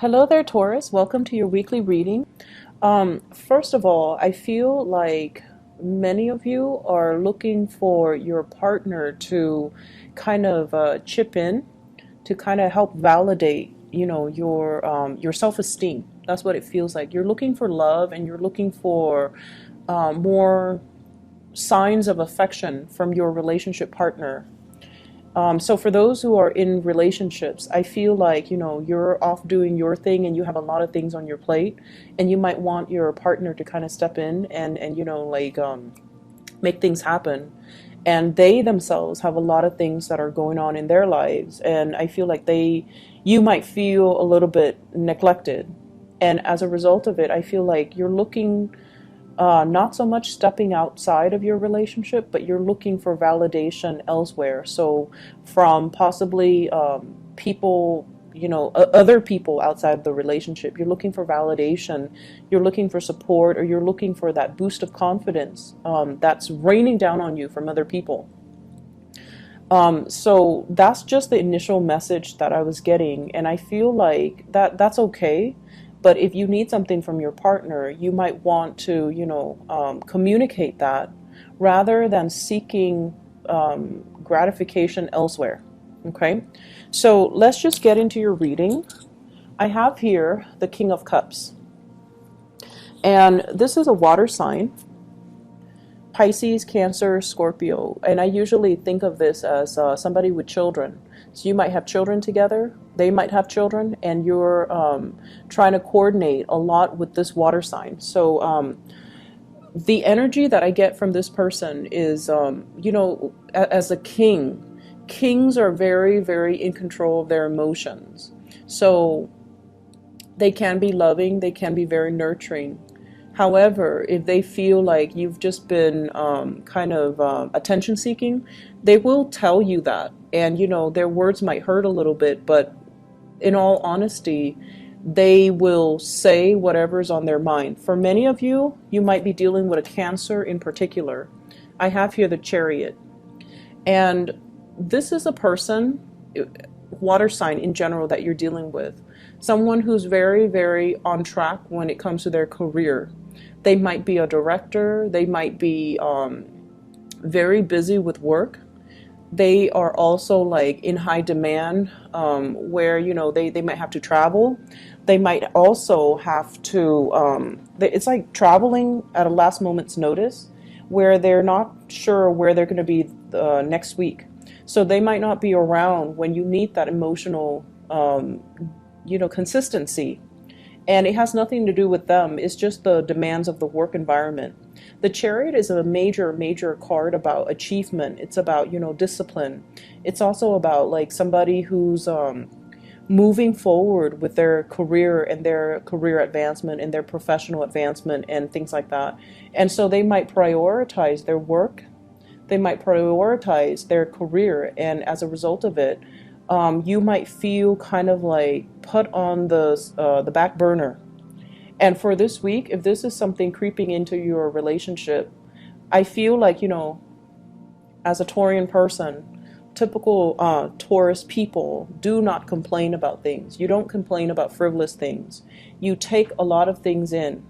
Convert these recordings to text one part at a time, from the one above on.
Hello there, Taurus. Welcome to your weekly reading. First of all, I feel like many of you are looking for your partner to kind of chip in to kind of help validate, your self-esteem. That's what it feels like. You're looking for love and you're looking for more signs of affection from your relationship partner. So for those who are in relationships, I feel like, you're off doing your thing and you have a lot of things on your plate and you might want your partner to kind of step in and make things happen. And they themselves have a lot of things that are going on in their lives. And I feel like you might feel a little bit neglected. And as a result of it, I feel like you're looking not so much stepping outside of your relationship, but you're looking for validation elsewhere. So, from possibly people, other people outside of the relationship, you're looking for validation, you're looking for support, or you're looking for that boost of confidence that's raining down on you from other people. So that's just the initial message that I was getting, and I feel like that's okay. But if you need something from your partner, you might want to, communicate that rather than seeking gratification elsewhere. Okay, so let's just get into your reading. I have here the King of Cups, and this is a water sign. Pisces, Cancer, Scorpio, and I usually think of this as somebody with children. So you might have children together, they might have children, and you're trying to coordinate a lot with this water sign. So the energy that I get from this person is, as a king, kings are very, very in control of their emotions. So they can be loving, they can be very nurturing. However, if they feel like you've just been attention seeking, they will tell you that. And, their words might hurt a little bit, but in all honesty, they will say whatever's on their mind. For many of you, you might be dealing with a Cancer in particular. I have here the Chariot. And this is a person, water sign in general, that you're dealing with. Someone who's very, very on track when it comes to their career. They might be a director. They might be very busy with work. They are also like in high demand where, they might have to travel. They might also have to, it's like traveling at a last moment's notice where they're not sure where they're going to be next week. So they might not be around when you need that emotional, consistency. And it has nothing to do with them. It's just the demands of the work environment. The Chariot is a major, major card about achievement. It's about, discipline. It's also about like somebody who's moving forward with their career and their career advancement and their professional advancement and things like that. And so they might prioritize their work. They might prioritize their career. And as a result of it, you might feel kind of like put on the back burner. And for this week, if this is something creeping into your relationship, I feel like, as a Taurian person, typical Taurus people do not complain about things. You don't complain about frivolous things. You take a lot of things in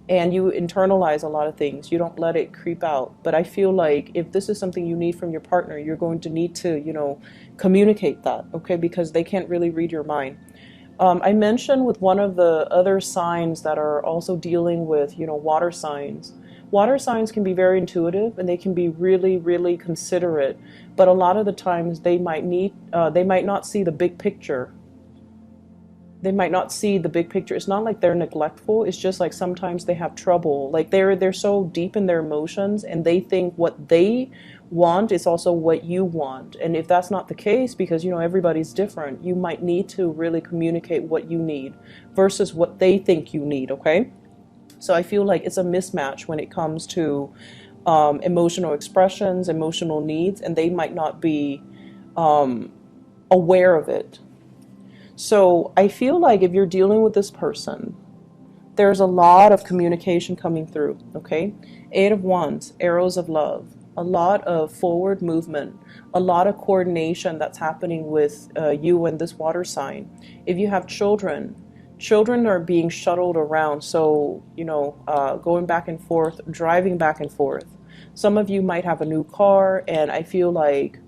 and you internalize a lot of things. You don't let it creep out. But I feel like if this is something you need from your partner, you're going to need to, communicate that, okay? Because they can't really read your mind. I mentioned with one of the other signs that are also dealing with, water signs. Water signs can be very intuitive and they can be really, really considerate. But a lot of the times they might not see the big picture. They might not see the big picture. It's not like they're neglectful. It's just like sometimes they have trouble. Like they're so deep in their emotions and they think what they want is also what you want. And if that's not the case, because everybody's different, you might need to really communicate what you need versus what they think you need, okay? So I feel like it's a mismatch when it comes to emotional expressions, emotional needs, and they might not be aware of it. So I feel like if you're dealing with this person, there's a lot of communication coming through, okay? 8 of Wands, arrows of love, a lot of forward movement, a lot of coordination that's happening with you and this water sign. If you have children, Children are being shuttled around, so, going back and forth, driving back and forth. Some of you might have a new car, and I feel like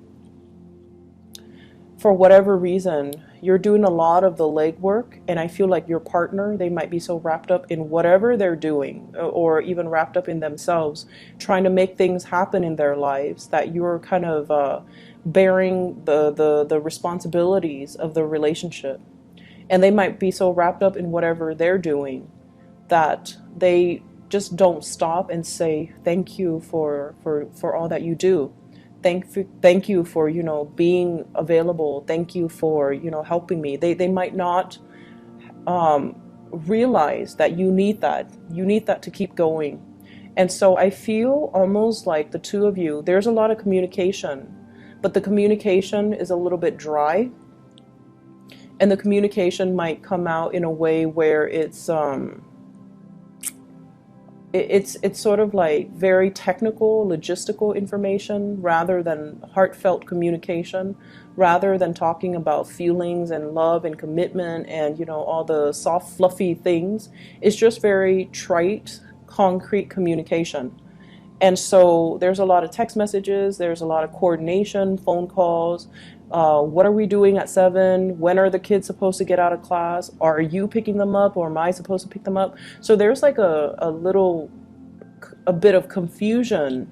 for whatever reason, you're doing a lot of the legwork, and I feel like your partner, they might be so wrapped up in whatever they're doing, or even wrapped up in themselves, trying to make things happen in their lives, that you're kind of bearing the responsibilities of the relationship. And they might be so wrapped up in whatever they're doing that they just don't stop and say thank you for all that you do. Thank you for, being available. Thank you for, helping me. They might not realize that you need that. You need that to keep going. And so I feel almost like the two of you, there's a lot of communication, but the communication is a little bit dry. And the communication might come out in a way where it's sort of like very technical, logistical information rather than heartfelt communication, rather than talking about feelings and love and commitment and, all the soft, fluffy things. It's just very trite, concrete communication. And so there's a lot of text messages, there's a lot of coordination, phone calls. What are we doing at 7? When are the kids supposed to get out of class? Are you picking them up, or am I supposed to pick them up? So there's like a bit of confusion,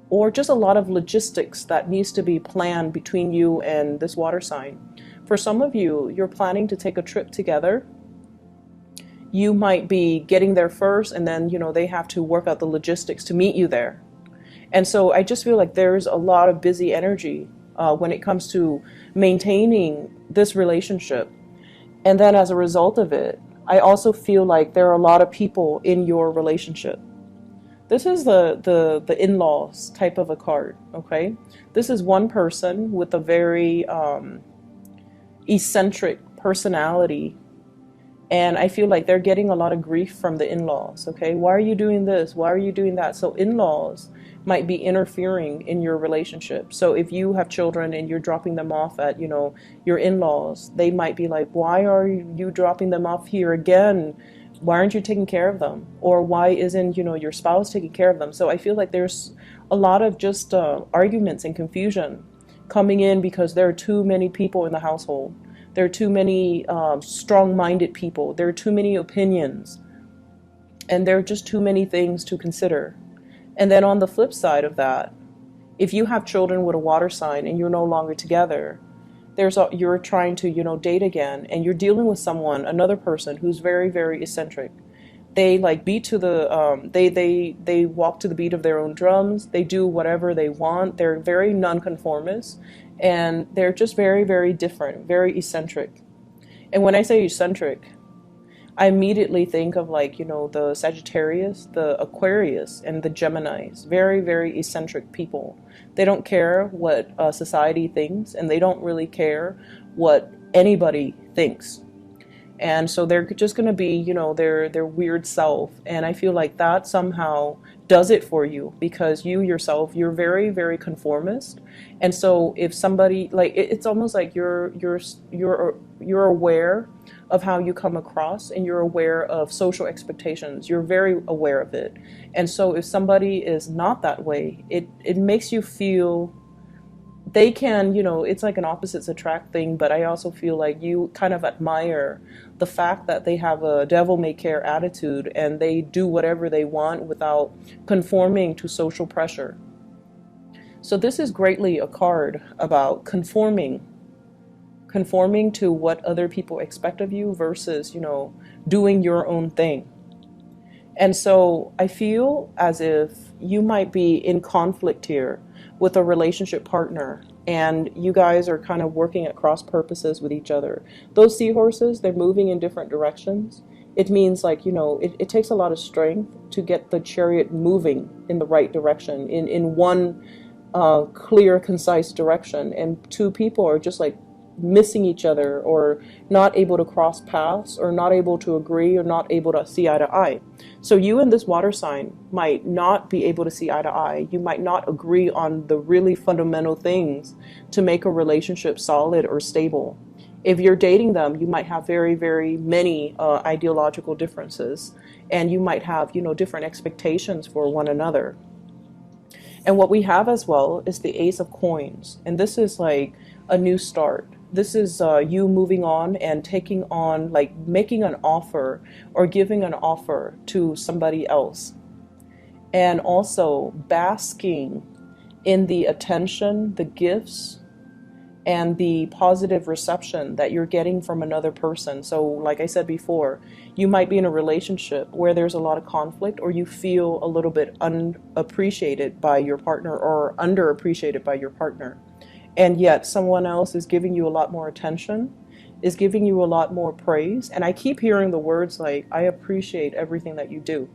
or just a lot of logistics that needs to be planned between you and this water sign. For some of you, you're planning to take a trip together. You might be getting there first, and then, they have to work out the logistics to meet you there. And so I just feel like there's a lot of busy energy when it comes to maintaining this relationship. And then as a result of it, I also feel like there are a lot of people in your relationship. This is the in-laws type of a card, okay? This is one person with a very eccentric personality. And I feel like they're getting a lot of grief from the in-laws, okay? Why are you doing this? Why are you doing that? So in-laws might be interfering in your relationship. So if you have children and you're dropping them off at, your in-laws, they might be like, why are you dropping them off here again? Why aren't you taking care of them? Or why isn't, your spouse taking care of them? So I feel like there's a lot of just arguments and confusion coming in because there are too many people in the household. There are too many strong-minded people. There are too many opinions. And there are just too many things to consider. And then on the flip side of that, if you have children with a water sign and you're no longer together, you're trying to, date again, and you're dealing with someone, another person who's very, very eccentric. They like beat to the, they walk to the beat of their own drums. They do whatever they want. They're very nonconformist, and they're just very, very different, very eccentric. And when I say eccentric, I immediately think of the Sagittarius, the Aquarius, and the Geminis. Very, very eccentric people. They don't care what society thinks, and they don't really care what anybody thinks. And so they're just going to be, their weird self. And I feel like that somehow does it for you, because you yourself, you're very, very conformist. And so if somebody, it's almost like you're aware of how you come across, and you're aware of social expectations. You're very aware of it. And so if somebody is not that way, it makes you feel they can, it's like an opposites attract thing, but I also feel like you kind of admire the fact that they have a devil-may-care attitude, and they do whatever they want without conforming to social pressure. So this is greatly a card about conforming to what other people expect of you versus, doing your own thing. And so I feel as if you might be in conflict here with a relationship partner, and you guys are kind of working at cross purposes with each other. Those seahorses, they're moving in different directions. It means it takes a lot of strength to get the chariot moving in the right direction, in one clear, concise direction. And two people are just missing each other, or not able to cross paths, or not able to agree, or not able to see eye to eye. So you and this water sign might not be able to see eye to eye. You might not agree on the really fundamental things to make a relationship solid or stable. If you're dating them, you might have very, very many ideological differences, and you might have, different expectations for one another. And what we have as well is the Ace of Coins. And this is like a new start. This is you moving on and taking on, like making an offer or giving an offer to somebody else. And also basking in the attention, the gifts, and the positive reception that you're getting from another person. So like I said before, you might be in a relationship where there's a lot of conflict, or you feel a little bit unappreciated by your partner or underappreciated by your partner. And yet someone else is giving you a lot more attention, is giving you a lot more praise. And I keep hearing the words like, I appreciate everything that you do.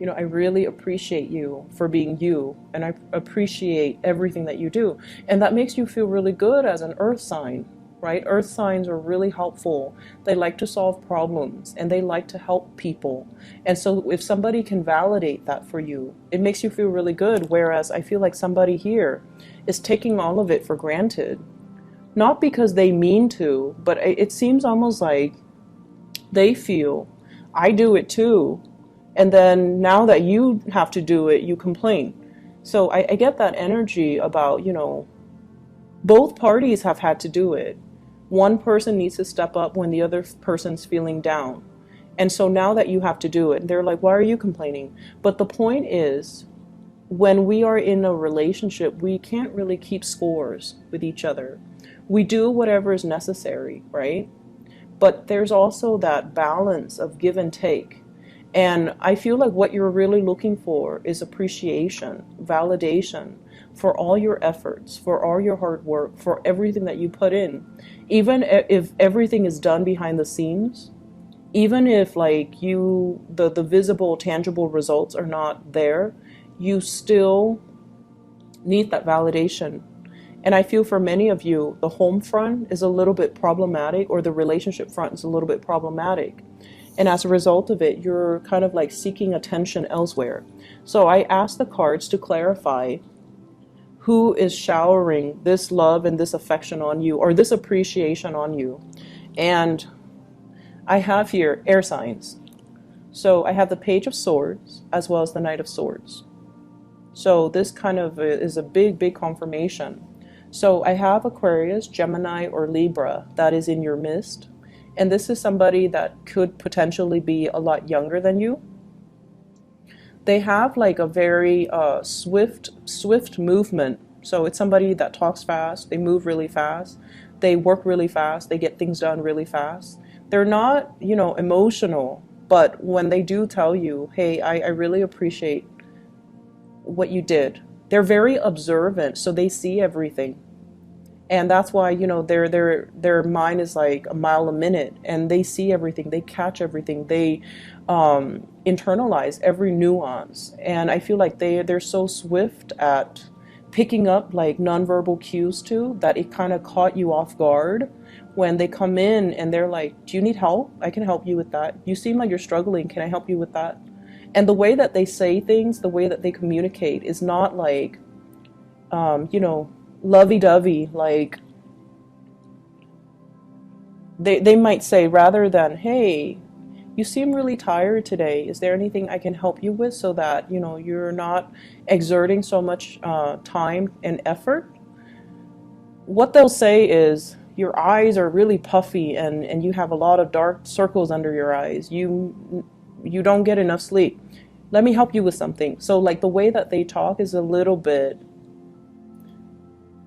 I really appreciate you for being you, and I appreciate everything that you do. And that makes you feel really good as an earth sign, right? Earth signs are really helpful. They like to solve problems and they like to help people. And so if somebody can validate that for you, it makes you feel really good. Whereas I feel like somebody here is taking all of it for granted, not because they mean to, but it seems almost like they feel, I do it too. And then now that you have to do it, you complain. So I get that energy about, both parties have had to do it. One person needs to step up when the other person's feeling down. And so now that you have to do it, they're like, why are you complaining? But the point is, when we are in a relationship, we can't really keep scores with each other. We do whatever is necessary, right? But there's also that balance of give and take. And I feel like what you're really looking for is appreciation, validation for all your efforts, for all your hard work, for everything that you put in. Even if everything is done behind the scenes, even if like the visible, tangible results are not there, you still need that validation. And I feel for many of you, the home front is a little bit problematic, or the relationship front is a little bit problematic. And as a result of it, you're kind of like seeking attention elsewhere. So I asked the cards to clarify who is showering this love and this affection on you, or this appreciation on you. And I have here air signs. So I have the Page of Swords as well as the Knight of Swords. So this kind of is a big, big confirmation. So I have Aquarius, Gemini, or Libra that is in your midst. And this is somebody that could potentially be a lot younger than you. They have like a very swift movement. So it's somebody that talks fast, they move really fast, they work really fast, they get things done really fast. They're not, emotional, but when they do tell you, hey, I really appreciate what you did. They're very observant, so they see everything. And that's why, their mind is like a mile a minute, and they see everything, they catch everything, they internalize every nuance. And I feel like they're so swift at picking up like nonverbal cues too, that it kind of caught you off guard when they come in and they're like, do you need help? I can help you with that. You seem like you're struggling. Can I help you with that? And the way that they say things, the way that they communicate is not like, lovey-dovey. Like they might say, rather than, hey, you seem really tired today, is there anything I can help you with, so that you're not exerting so much time and effort? What they'll say is, your eyes are really puffy and you have a lot of dark circles under your eyes, you don't get enough sleep, let me help you with something. So like the way that they talk is a little bit,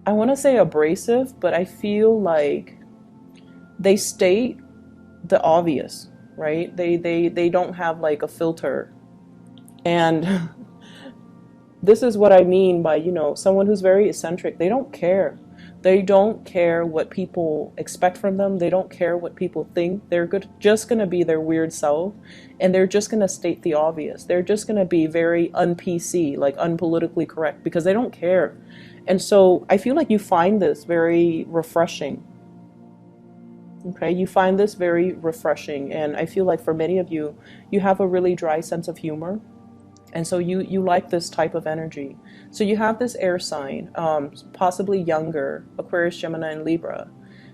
I want to say abrasive, but I feel like they state the obvious, right? They don't have like a filter. And this is what I mean by, someone who's very eccentric. They don't care. They don't care what people expect from them. They don't care what people think. They're just going to be their weird self, and they're just going to state the obvious. They're just going to be very un-PC, like unpolitically correct, because they don't care. And so I feel like you find this very refreshing. Okay, you find this very refreshing. And I feel like for many of you, you have a really dry sense of humor. And so you like this type of energy. So you have this air sign, possibly younger, Aquarius, Gemini, and Libra.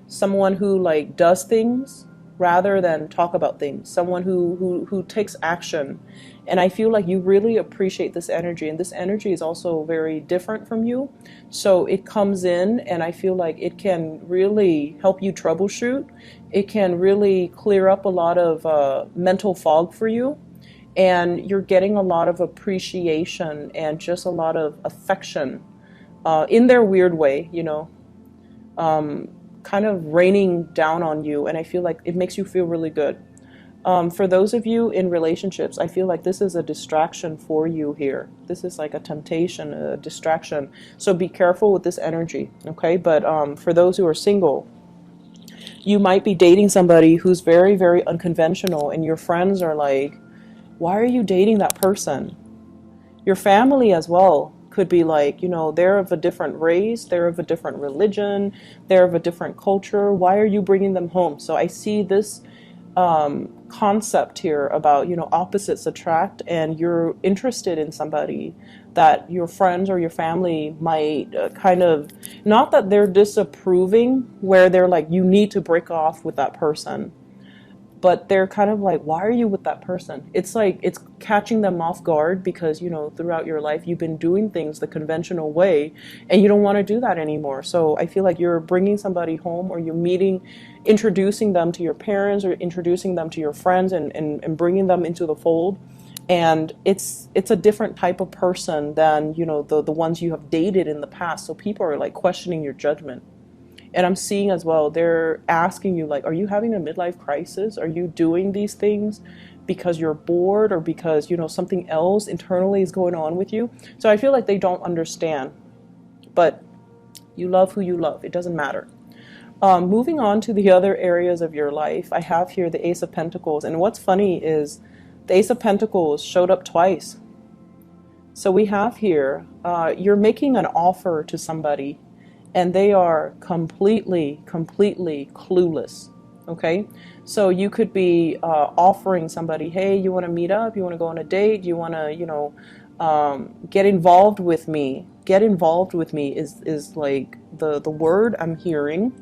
someone who like does things rather than talk about things, someone who takes action. And I feel like you really appreciate this energy, and this energy is also very different from you. So it comes in, and I feel like it can really help you troubleshoot. It can really clear up a lot of mental fog for you, and you're getting a lot of appreciation and just a lot of affection in their weird way, kind of raining down on you. And I feel like it makes you feel really good. For those of you in relationships, I feel like this is a distraction for you here. This is like a temptation, a distraction. So be careful with this energy, okay? But for those who are single, you might be dating somebody who's very, very unconventional, and your friends are like, why are you dating that person? Your family as well could be like, they're of a different race, they're of a different religion, they're of a different culture. Why are you bringing them home? So I see this concept here about, opposites attract, and you're interested in somebody that your friends or your family might kind of, not that they're disapproving, where they're like, you need to break off with that person, but they're kind of like, why are you with that person? It's like, it's catching them off guard because, throughout your life, you've been doing things the conventional way, and you don't want to do that anymore. So I feel like you're bringing somebody home, or you're introducing them to your parents, or introducing them to your friends, and bringing them into the fold. And it's a different type of person than, the ones you have dated in the past. So people are like questioning your judgment. And I'm seeing as well, they're asking you like, are you having a midlife crisis? Are you doing these things because you're bored, or because, something else internally is going on with you? So I feel like they don't understand, but you love who you love. It doesn't matter. Moving on to the other areas of your life, I have here the Ace of Pentacles. And what's funny is the Ace of Pentacles showed up twice. So we have here, you're making an offer to somebody, and they are completely clueless, okay? So you could be offering somebody, hey, you want to meet up? You want to go on a date? You want to, get involved with me? Get involved with me is like the word I'm hearing,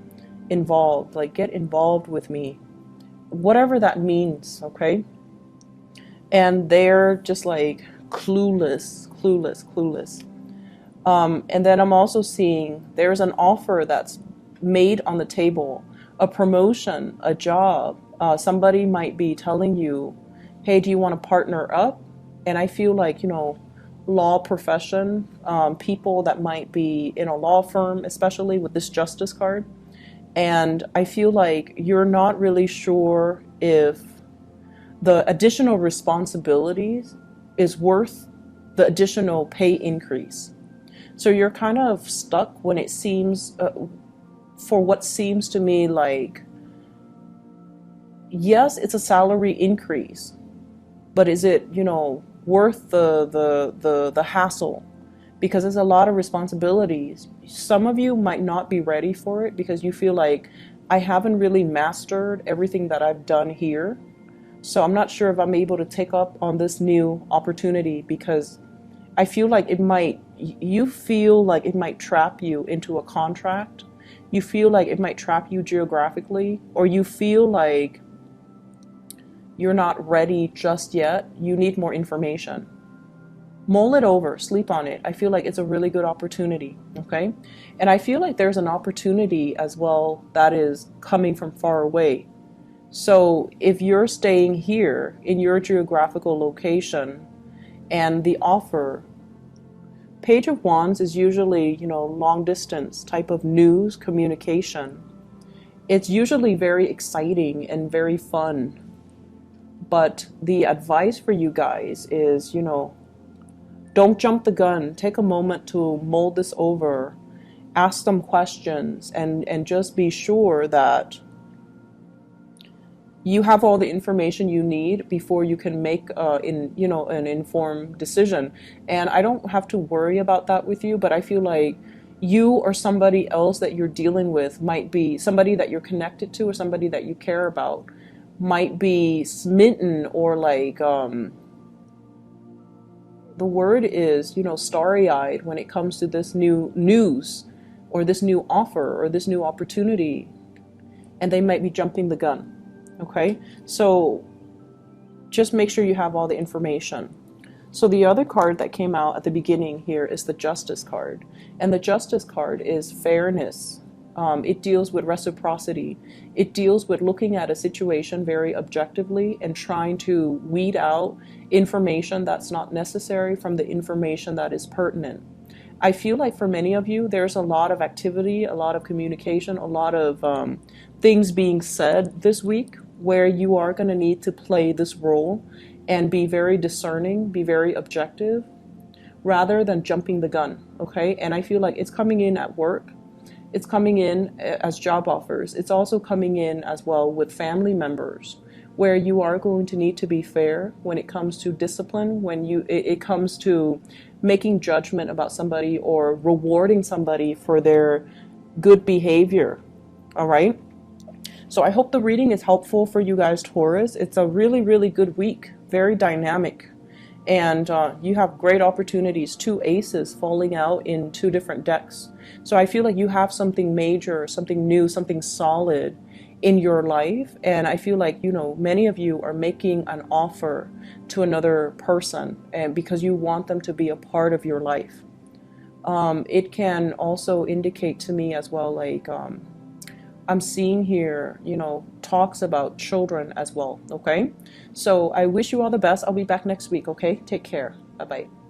involved, like get involved with me, whatever that means, okay? And they're just like clueless. And then I'm also seeing there's an offer that's made on the table, a promotion, a job. Somebody might be telling you, hey, do you want to partner up? And I feel like, law profession, people that might be in a law firm, especially with this Justice card. And I feel like you're not really sure if the additional responsibilities is worth the additional pay increase. So you're kind of stuck when it seems, for what seems to me like, yes, it's a salary increase, but is it, worth the hassle? Because there's a lot of responsibilities. Some of you might not be ready for it because you feel like, I haven't really mastered everything that I've done here. So I'm not sure if I'm able to take up on this new opportunity, because I feel like you feel like it might trap you into a contract. You feel like it might trap you geographically, or you feel like you're not ready just yet. You need more information. Mull it over, sleep on it. I feel like it's a really good opportunity, okay? And I feel like there's an opportunity as well that is coming from far away. So if you're staying here in your geographical location, and the offer, Page of Wands is usually, long distance type of news communication. It's usually very exciting and very fun. But the advice for you guys is, don't jump the gun. Take a moment to mull this over, ask some questions, and just be sure that you have all the information you need before you can make an informed decision. And I don't have to worry about that with you, but I feel like you or somebody else that you're dealing with might be somebody that you're connected to, or somebody that you care about might be smitten, or like the word is, starry-eyed when it comes to this new news, or this new offer, or this new opportunity. and they might be jumping the gun. Okay, so just make sure you have all the information. So the other card that came out at the beginning here is the Justice card. And the Justice card is fairness. It deals with reciprocity. It deals with looking at a situation very objectively and trying to weed out information that's not necessary from the information that is pertinent. I feel like for many of you, there's a lot of activity, a lot of communication, a lot of things being said this week where you are going to need to play this role and be very discerning, be very objective, rather than jumping the gun, okay? And I feel like it's coming in at work. It's coming in as job offers. It's also coming in as well with family members, where you are going to need to be fair when it comes to discipline, when it comes to making judgment about somebody or rewarding somebody for their good behavior, all right? So I hope the reading is helpful for you guys, Taurus. It's a really, really good week, very dynamic. And you have great opportunities, 2 aces falling out in 2 different decks. So I feel like you have something major, something new, something solid in your life. And I feel like, you know, many of you are making an offer to another person and because you want them to be a part of your life. It can also indicate to me as well, like, I'm seeing here, you know, talks about children as well, okay? So I wish you all the best. I'll be back next week, okay? Take care. Bye-bye.